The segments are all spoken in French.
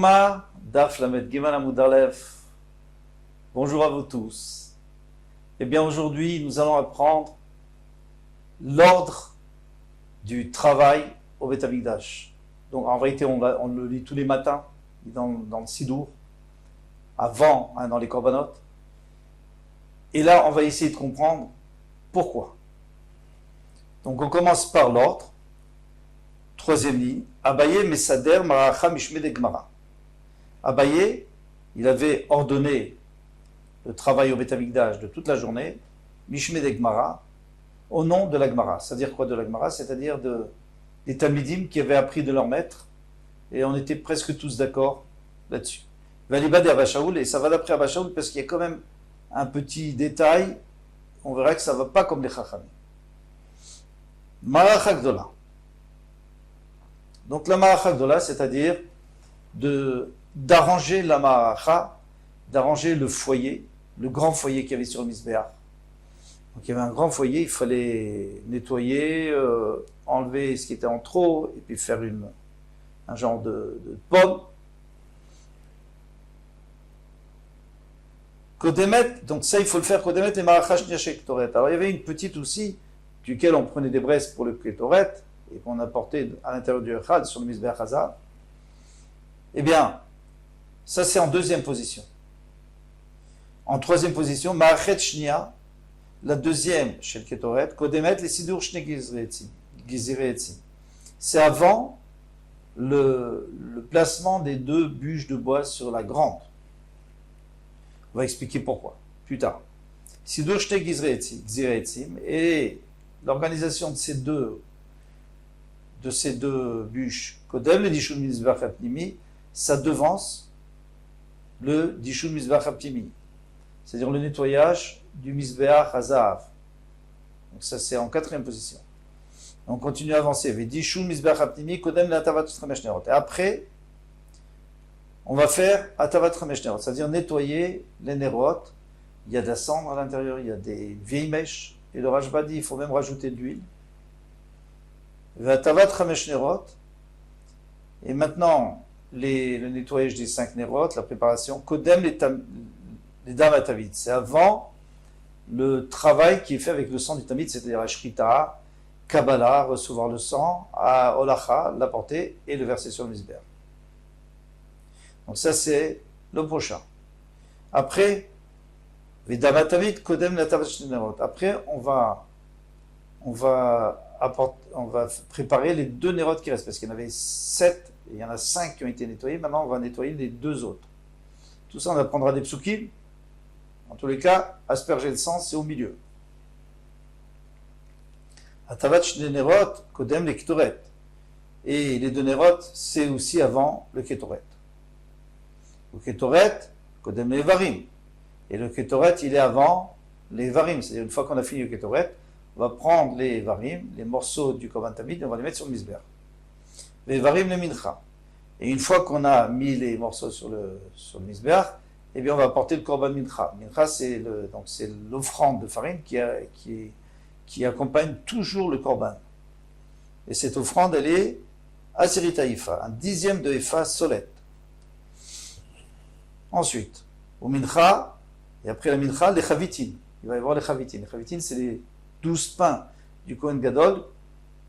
Yoma Daf Lamed Gimal Amud Aleph. Bonjour à vous tous. Eh bien aujourd'hui nous allons apprendre l'ordre du travail au Beth Amikdash. Donc en réalité on le lit tous les matins dans le Sidour, avant, dans les Korbanot. Et là on va essayer de comprendre pourquoi. Donc on commence par l'ordre. Troisième ligne, Abaye Mesader Maracha Mishmed Gemara. Abaye, il avait ordonné le travail au Beth Amikdash de toute la journée, Mishmed Gemara, au nom de la Gemara. C'est-à-dire quoi de la Gemara? C'est-à-dire des Talmidim qui avaient appris de leur maître, et on était presque tous d'accord là-dessus. Valibad et Abba Shaul, et ça va d'après Abba Shaul parce qu'il y a quand même un petit détail, on verra que ça ne va pas comme les Chachamim. Maracha Gdola. Donc la Maracha Gdola, c'est-à-dire d'arranger la Maracha, d'arranger le foyer, le grand foyer qu'il y avait sur le Mizbeach. Donc il y avait un grand foyer, il fallait nettoyer, enlever ce qui était en trop, et puis faire un genre de pomme. Kodemet, donc ça il faut le faire, Kodemet et Maracha Shnia Ketoret. Alors il y avait une petite aussi, duquel on prenait des braises pour le Ketoret, et qu'on apportait à l'intérieur du Echad, sur le Mizbeach Hazar. Eh bien, ça c'est en deuxième position. En troisième position, Ma'achet Shnia, la deuxième chez le Ketoret, Kodemet les Sidur Shne Gizire Etzim. C'est avant le placement des deux bûches de bois sur la grande. On va expliquer pourquoi, plus tard. Sidur Shne Gizire Etzim, et l'organisation de ces deux bûches, Kodem le Dishun Mizbeach Apnimi, ça devance le Dishun Mizbeach Apnimi, c'est-à-dire le nettoyage du Mizbeach Hazav. Donc ça c'est en quatrième position. On continue à avancer. Dishun Mizbeach Apnimi, Kodem le Atavat Chamesh Nerot. Et après, on va faire Atavat Chamesh Nerot, c'est-à-dire nettoyer les Nerot. Il y a de la cendre à l'intérieur, il y a des vieilles mèches, et le Rashba dit il faut même rajouter de l'huile. Atavat Chamesh Nerot. Et maintenant, le nettoyage des 5 Nerot, la préparation, Kodem les dames à Tavid. C'est avant le travail qui est fait avec le sang du Tamid, c'est-à-dire à Shrita, Kabbalah, recevoir le sang, à Olacha, l'apporter et le verser sur le Mizbeach. Donc ça c'est le prochain. Après, Vedam Tavid, Kodem la Tavat Nerot. Après, on va préparer les 2 Nerot qui restent, parce qu'il y en avait 7, et il y en a 5 qui ont été nettoyés. Maintenant, on va nettoyer les 2 autres. Tout ça, on apprendra des psukim. En tous les cas, asperger le sang, c'est au milieu. Atavat shne Nerot, Kodem le Ketoret. Et les 2 Nerot, c'est aussi avant le Ketoret. Le Ketoret, Kodem le Varim. Et le Ketoret, il est avant les Varim. C'est-à-dire, une fois qu'on a fini le Ketoret, on va prendre les varim, les morceaux du Korban Tamid, et on va les mettre sur le Mizbeach. Les varim, le mincha. Et une fois qu'on a mis les morceaux sur le Mizbeach, eh bien on va apporter le Korban mincha. Mincha, c'est l'offrande de farine qui accompagne toujours le Korban. Et cette offrande, elle est Asirit Haïfa, un dixième de Efa solette. Ensuite, au mincha, et après la mincha, les chavitin. Il va y avoir les chavitin. Les chavitin, c'est les 12 pains du Kohen Gadol,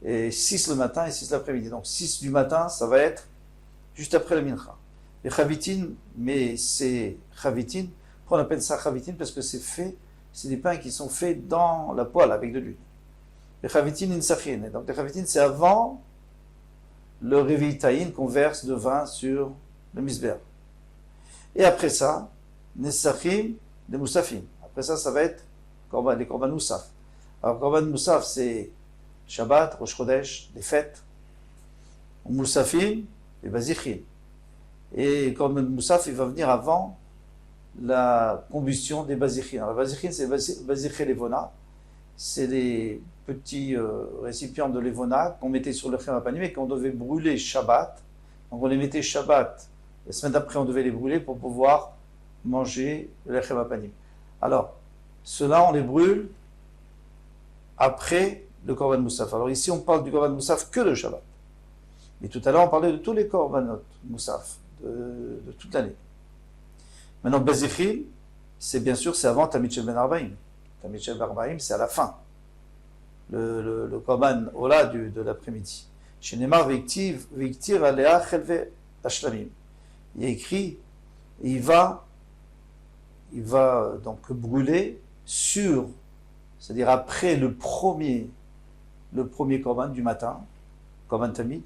et 6 le matin et 6 l'après-midi. Donc 6 du matin, ça va être juste après la mincha. Les chavitin, mais c'est chavitin, pourquoi on appelle ça chavitin? Parce que c'est des pains qui sont faits dans la poêle avec de l'huile. Les chavitin insachin. Donc les chavitin, c'est avant le revitaïn qu'on verse de vin sur le Mizbeach. Et après ça, nesachim, des moussafim. Après ça, ça va être les korban moussaf. Alors, Korban Moussaf, c'est Shabbat, Rosh Chodesh, les fêtes. Moussafim, les Bazichim. Et Korban Moussaf, il va venir avant la combustion des Bazichim. Alors, les Bazichim, c'est Baziché Levona. C'est les petits récipients de Levona qu'on mettait sur le Chem Apanim et qu'on devait brûler Shabbat. Donc, on les mettait Shabbat. La semaine d'après, on devait les brûler pour pouvoir manger le Chem Apanim. Alors, ceux-là, on les brûle après le Korban Moussaf. Alors ici, on parle du Korban Moussaf que de Shabbat. Mais tout à l'heure, on parlait de tous les Korbanot Moussaf, de toute l'année. Maintenant, Bezichil, c'est bien sûr, c'est avant Tamid Shel Ben Arbaim. Tamid Shel Ben Arbaim, c'est à la fin. Le Korban Ola de l'après-midi. Chez Neymar, Viktir Alea Chelve Ashlamim. Il est écrit, il va donc brûler sur, c'est-à-dire après le premier Korban du matin, Korban Tamid,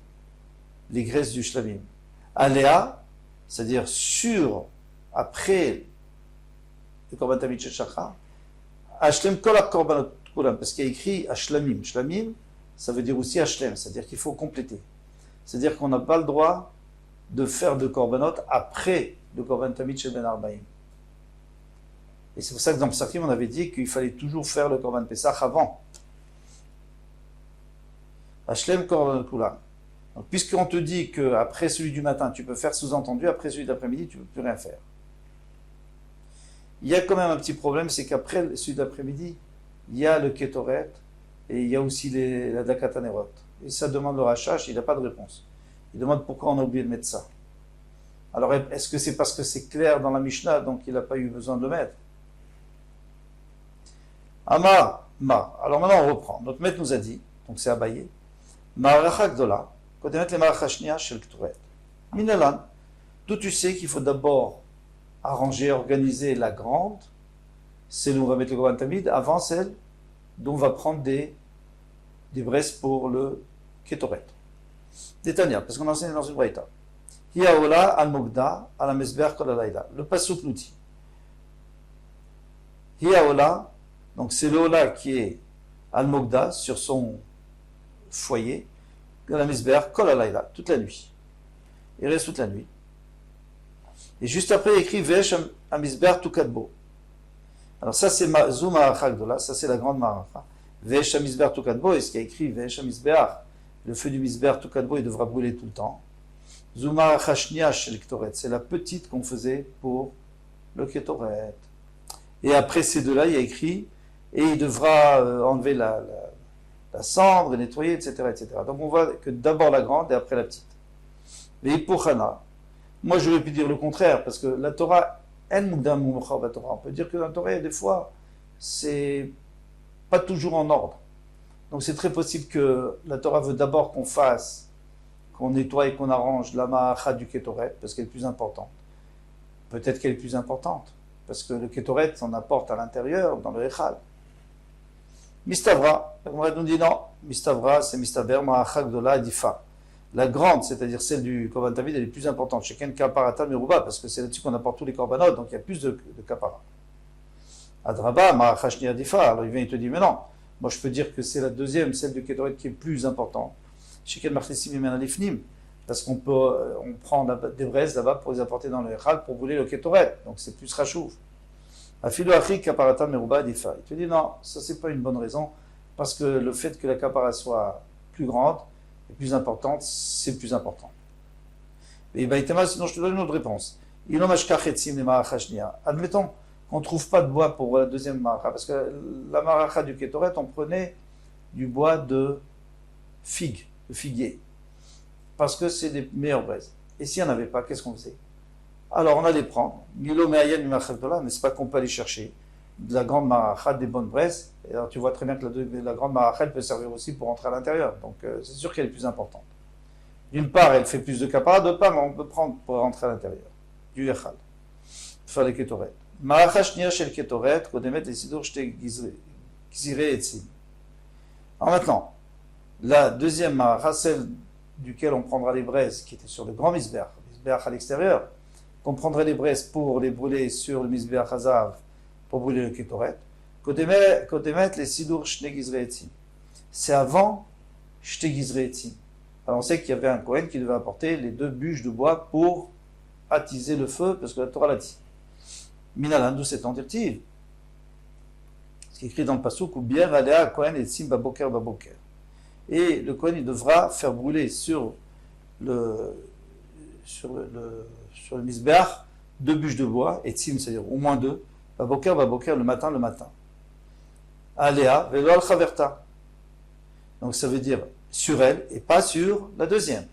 les graisses du Shlamim. Alea, c'est-à-dire sur, après le Korban Tamid Shel Shachar, Ashlem Kol HaKorbanot Kulam, parce qu'il y a écrit Ashlamim. Shlamim, ça veut dire aussi Ashlem, c'est-à-dire qu'il faut compléter. C'est-à-dire qu'on n'a pas le droit de faire de Korbanot après le Korban Tamid Shel Ben Arbaim. Et c'est pour ça que dans Pesachim, on avait dit qu'il fallait toujours faire le Korban Pesach avant. Ashlem Korbanot Kulam. Donc, puisqu'on te dit qu'après celui du matin, tu peux faire sous-entendu, après celui d'après-midi, tu ne peux plus rien faire. Il y a quand même un petit problème, c'est qu'après celui d'après-midi, il y a le Ketoret et il y a aussi la Dakatanerot. Et ça demande le Rachash, il n'a pas de réponse. Il demande pourquoi on a oublié de mettre ça. Alors, est-ce que c'est parce que c'est clair dans la Mishnah, donc il n'a pas eu besoin de le mettre? Amar, Ma. Alors maintenant, on reprend. Notre maître nous a dit, donc c'est Abaye, Ma'aracha Gdola, quand on met les Ma'aracha Shnia chez le Ketoret. Minalan, d'où tu sais qu'il faut d'abord arranger, organiser la grande, celle où on va mettre le Korban Tamid, avant celle dont on va prendre des braises pour le Ketoret. Détania, parce qu'on enseigne dans une braïta. Hiaola al-Mogda al-Mesber kol halayla. Le pasuk nous dit. Hiaola, donc c'est le Ola qui est al-Mogda sur son foyer, al-Mesber kol halayla, toute la nuit. Il reste toute la nuit. Et juste après, il écrit Vesh Amizber Tukadbo. Alors ça, c'est Zoum Arachagdola, ça c'est la grande Maracha. Vesh Amizber Tukadbo, et ce qui a écrit Vesh Amizber, le feu du Mizber Tukadbo, il devra brûler tout le temps. Zoum Arachashnia chez le Ketoret, c'est la petite qu'on faisait pour le Ketoret. Et après ces deux-là, il y a écrit, et il devra enlever la cendre, et nettoyer, etc., etc. Donc on voit que d'abord la grande et après la petite. Mais pour Hana, moi, j'aurais pu dire le contraire, parce que la Torah, on peut dire que la Torah, des fois, c'est pas toujours en ordre. Donc, c'est très possible que la Torah veut d'abord qu'on nettoie et qu'on arrange la Ma'acha du Ketoret, parce qu'elle est plus importante. Peut-être qu'elle est plus importante, parce que le Ketoret s'en apporte à l'intérieur, dans le Echal. Mistavra, on nous dit non, Mistavra, c'est Mistaber, Ma'acha Gdola Difa. La grande, c'est-à-dire celle du Korban Tamid, elle est plus importante. Chacun Kaparata Meruba, parce que c'est là-dessus qu'on apporte tous les Korbanot, donc il y a plus de Kapara. Adraba, Ma'achashni Adifa, alors il vient, il te dit, mais non, moi je peux dire que c'est la deuxième, celle du Ketoret, qui est plus importante. Chacun Marchessim et Menalifnim, parce on prend des braises là-bas pour les apporter dans le Echal pour brûler le Ketoret, donc c'est plus Rachouf. Afilo Achik Kaparata Meruba Adifa. Il te dit, non, ça c'est pas une bonne raison, parce que le fait que la Kapara soit plus grande, et plus importante, c'est plus important. Et sinon je te donne une autre réponse. Admettons qu'on ne trouve pas de bois pour la deuxième maracha, parce que la maracha du Ketoret, on prenait du bois de figue, de figuier, parce que c'est des meilleures braises. Et s'il n'y en avait pas, qu'est-ce qu'on faisait? Alors on allait prendre, n'est-ce pas qu'on peut aller chercher de la grande maracha, des bonnes braises. Et alors tu vois très bien que la grande maracha, elle peut servir aussi pour entrer à l'intérieur. Donc c'est sûr qu'elle est plus importante. D'une part, elle fait plus de kapara, d'autre part, on peut prendre pour rentrer à l'intérieur. Du echal. Pour faire les ketoret. Maracha shnia shel ketoret, kodemet les sidur shte gzire etzim. Alors maintenant, la deuxième maracha, celle duquel on prendra les braises, qui était sur le grand misbeach à l'extérieur, qu'on prendrait les braises pour les brûler sur le misbeach hazav, pour brûler le Ketoret, Kodemet les Sidur Shne Gizreetzim. C'est avant Shte Gizreetzim. Alors on sait qu'il y avait un Kohen qui devait apporter les 2 bûches de bois pour attiser le feu, parce que la Torah l'a dit. Minalan, d'où c'est en dirtive. Ce qui est écrit dans le Pasuk, ou bien Valea Kohen et Sim Baboker Baboker. Et le Kohen, il devra faire brûler sur le Mizbeach 2 bûches de bois, et Sim, c'est-à-dire au moins 2, Baboker, le matin. Aléa, velo al chaverta. Donc ça veut dire sur elle et pas sur la deuxième.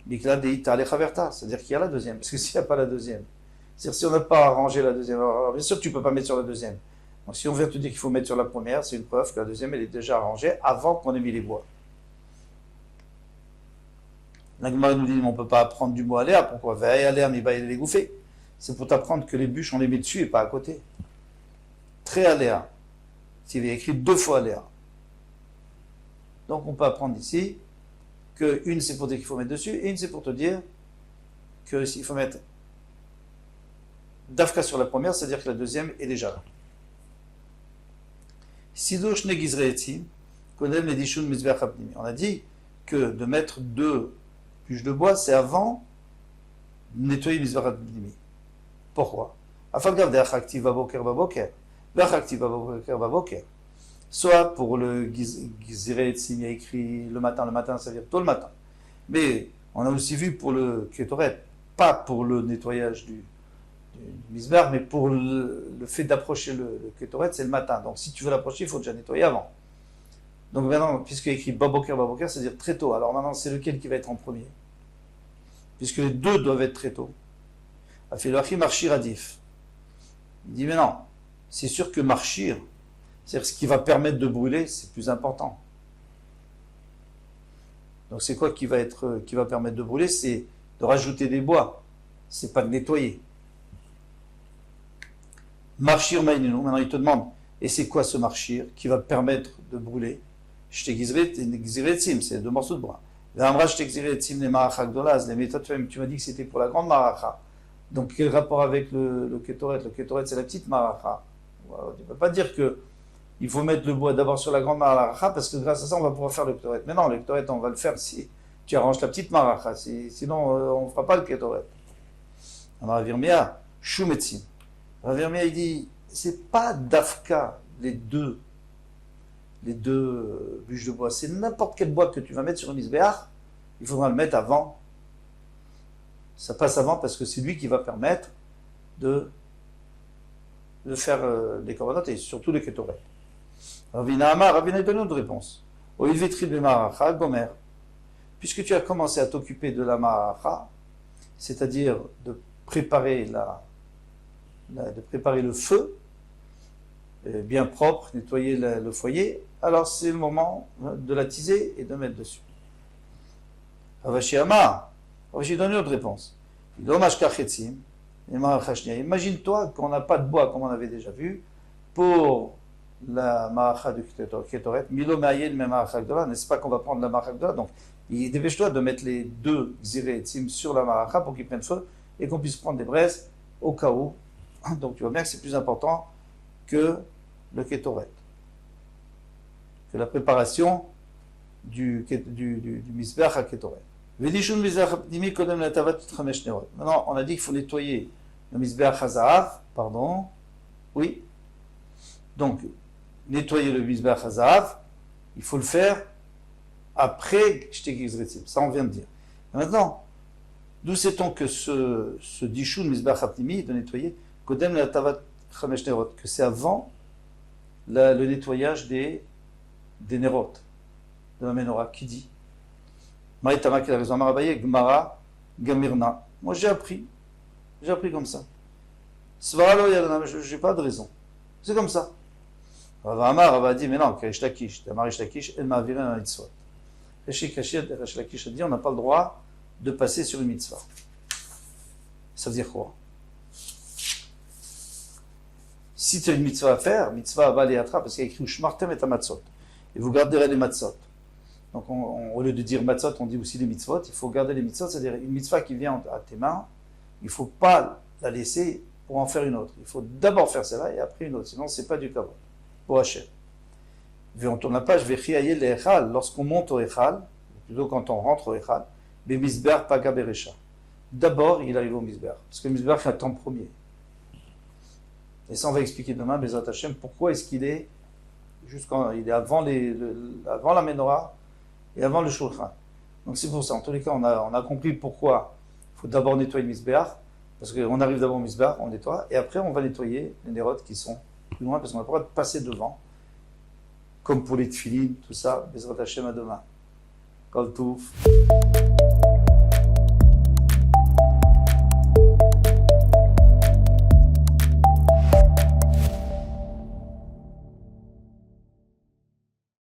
Mikla deita alechaverta, c'est-à-dire qu'il y a la deuxième. Parce que s'il n'y a pas la deuxième, c'est-à-dire si on n'a pas arrangé la deuxième, alors bien sûr que tu ne peux pas mettre sur la deuxième. Donc si on vient te dire qu'il faut mettre sur la première, c'est une preuve que la deuxième, elle est déjà arrangée avant qu'on ait mis les bois. La Gemara nous dit, on ne peut pas apprendre du mot aléa. Pourquoi? Veille aléa, mais il est gouffé. C'est pour t'apprendre que les bûches, on les met dessus et pas à côté. Très aléa. S'il est écrit 2 fois aléa. Donc on peut apprendre ici que une c'est pour dire qu'il faut mettre dessus et une c'est pour te dire que s'il faut mettre dafka sur la première, c'est-à-dire que la deuxième est déjà là. Sidosh negizreetim, kodem ledishun mizbeach hapnimi. On a dit que de mettre 2 bûches de bois, c'est avant nettoyer mizbeach hapnimi. Pourquoi? Afin de garder achaktiv baboker baboker, vachaktiv baboker baboker. Soit pour le gizireetim, il y a écrit le matin, ça veut dire tôt le matin. Mais on a aussi vu pour le ketoret, pas pour le nettoyage du misbar, mais pour le fait d'approcher le ketoret, c'est le matin. Donc si tu veux l'approcher, il faut déjà nettoyer avant. Donc maintenant, puisqu'il y a écrit baboker, baboker, c'est-à-dire très tôt. Alors maintenant, c'est lequel qui va être en premier? Puisque les deux doivent être très tôt. Afiloachi marchir adif. Il dit, mais non, c'est sûr que marchir, c'est-à-dire ce qui va permettre de brûler, c'est plus important. Donc c'est quoi qui va permettre de brûler? C'est de rajouter des bois. C'est pas de nettoyer. Marchir maïninou, maintenant il te demande, et c'est quoi ce marchir qui va permettre de brûler? Je t'exiretim, c'est 2 morceaux de bois. L'amra je t'exiretim les marachak dolaz, les méthodes, tu m'as dit que c'était pour la grande maracha. Donc quel rapport avec le ketoret? Le ketoret c'est la petite maracha. Tu ne peux pas dire que il faut mettre le bois d'abord sur la grande maracha parce que grâce à ça on va pouvoir faire le ketoret. Mais non, le ketoret on va le faire si tu arranges la petite maracha, sinon on ne fera pas le ketoret. Alors Ravirmia, shumetzim. Ravirmia il dit, c'est pas dafka les deux bûches de bois, c'est n'importe quel bois que tu vas mettre sur une misbéach, il faudra le mettre avant. Ça passe avant parce que c'est lui qui va permettre de faire les corbanotes et surtout les ketoret. Ravina donne une réponse. Au ilvetri de maracha, gomer. Puisque tu as commencé à t'occuper de la maracha, c'est-à-dire de préparer le feu, bien propre, nettoyer le foyer, alors c'est le moment de l'attiser et de mettre dessus. Ravashi Amar, Ravashi donne une autre réponse. Imagine-toi qu'on n'a pas de bois comme on avait déjà vu pour la maracha du ketoret. Milo me'ayen me maracha gdola, n'est-ce pas qu'on va prendre la maracha gdola? Donc, dépêche-toi de mettre les 2 xireetim sur la maracha pour qu'ils prennent feu et qu'on puisse prendre des braises au cas où. Donc, tu vois bien que c'est plus important que le ketoret, que la préparation du misbeach à ketoret. Maintenant, on a dit qu'il faut nettoyer le misbeach hazahav, pardon, oui. Donc, nettoyer le misbeach hazahav, il faut le faire après shtegizretzim. Ça, on vient de dire. Et maintenant, d'où sait-on que ce dishun misbeach hapnimi de nettoyer, kodem la tavat chamesh nerot, que c'est avant le nettoyage des nerot, de la menorah, qui dit Maïtama qui a raison, Marabaye, Gmara, Gamirna. Moi j'ai appris comme ça. Svaralo Yadana, je n'ai pas de raison. C'est comme ça. Rava Amar, Rava a dit, mais non, Karish Lakish, Tamarish Lakish, elle m'a viré un mitzvot. Karish Lakish a dit, on n'a pas le droit de passer sur une mitzvah. Ça veut dire quoi? Si tu as une mitzvah à faire, mitzvah va aller attraper, parce qu'il y a écrit Ushmartem et Amatzot. Et vous garderez les matzot. Donc, au lieu de dire matzot, on dit aussi les mitzvot. Il faut garder les mitzvot, c'est-à-dire une mitzvah qui vient à tes mains, il ne faut pas la laisser pour en faire une autre. Il faut d'abord faire celle-là et après une autre. Sinon, ce n'est pas du kavod. Pour Hachem. On tourne la page, Vechiaye le Echal. Lorsqu'on monte au Echal, plutôt quand on rentre au Echal, Bemisber Paga Berecha. D'abord, il arrive au Misber. Parce que le Misber est en premier. Et ça, on va expliquer demain, Bezrat Hachem, pourquoi est-ce qu'il est il est avant la menorah et avant le shulchan. Donc c'est pour ça, en tous les cas, on a compris pourquoi il faut d'abord nettoyer le misbeach, parce qu'on arrive d'abord au misbeach, on nettoie, et après on va nettoyer les nérotes qui sont plus loin, parce qu'on n'a pas le droit de passer devant, comme pour les tefilines, tout ça, Bezrat Hachem à demain. Kol Touf.